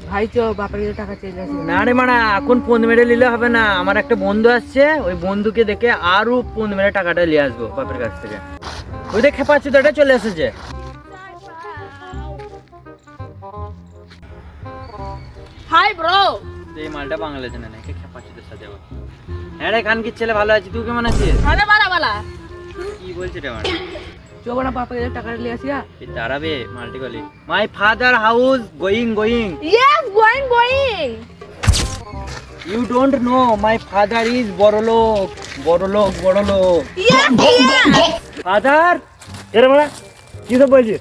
ভাই চো বাপের কাছে টাকা চেয়ে আসি। না রে মারা, এখন ফোন মেরে নিলে হবে না। আমার একটা বন্ধু আসছে, ওই বন্ধুকে দেখে আরো ফোন মেরে টাকাটা নিয়ে আসবো বাপের কাছ থেকে। ওই দেখ খেপা চুদাটা চলে এসেছে। Hi bro. এই মালটা বাংলাদেশে না নাকি খেপা চুদার সাথে আবার। হ্যাঁ রে কানকির ছেলে, ভালো আছি, তুই কেমন আছিস? আরে বালা বালা। কি বলছিস রে মারা? চো না বাপের কাছে টাকা নিয়ে আসি। এই দাঁড়াবে মাল্টি গলি। My father house going. Yes, going. You don't know, my father is বড়লোক। ইয়েস। ফাদার এর মারা কি সব বলছিস?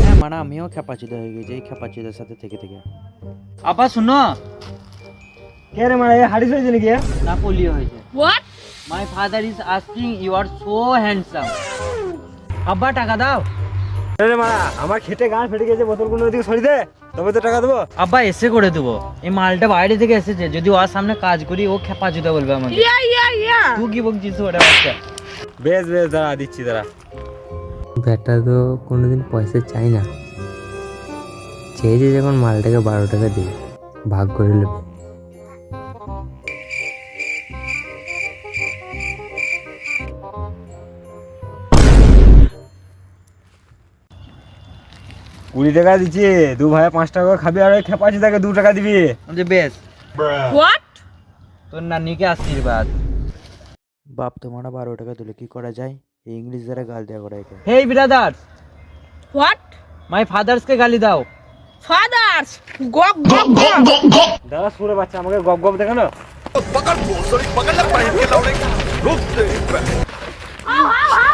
হ্যাঁ মারা, আমিও খেপাচিদা হয়ে গেছি এই খেপাচিদার সাথে থেকে। আপা শুনো। কে রে মারা, হারিস হয়েছে নাকি? না, পোলিও হয়েছে। What? My father is asking you are so handsome. আব্বা টাকা দাও। রে মারা, আমার খেটে গান ফেটে গেছে, বোতলগুলো ওদিকে সরিয়ে দে, তবে তো টাকা দেবো। আব্বা এসে করে দেবো। এই মালটা বাইরে থেকে এসেছে, যদি ওর সামনে কাজ করি ও খেপাচিদা বলবে আমাকে। ইয়া। তুই কি বলছিস ওটা বাচ্চা? বেশ দাঁড়া, দিচ্ছি দাঁড়া। ব্যাটা তো কোনোদিন পয়সা চাই না, চেয়েছে যখন মালটাকে 12 টাকা দিই, ভাগ করে নেবে। কুড়ি টাকা দিচ্ছি, দু ভাই 5 টাকা খাবি, আর ওই খেপাচ্ছি তাকে 2 টাকা দিবি। বেশ। হোয়াট? তোর নানিকে আশীর্বাদ। বাপ তোমারা 12 টাকা দিলে কি করা যায়? এই ইংলিশ দ্বারা গাল দেওয়া করে একে। হেই ব্রাদার্স, হোয়াট? মাই ফাদার্স কে গালি দাও। ফাদার্স গপ। দাদা সুরে বাচ্চা আমাকে গপ গপ দেখানো। আও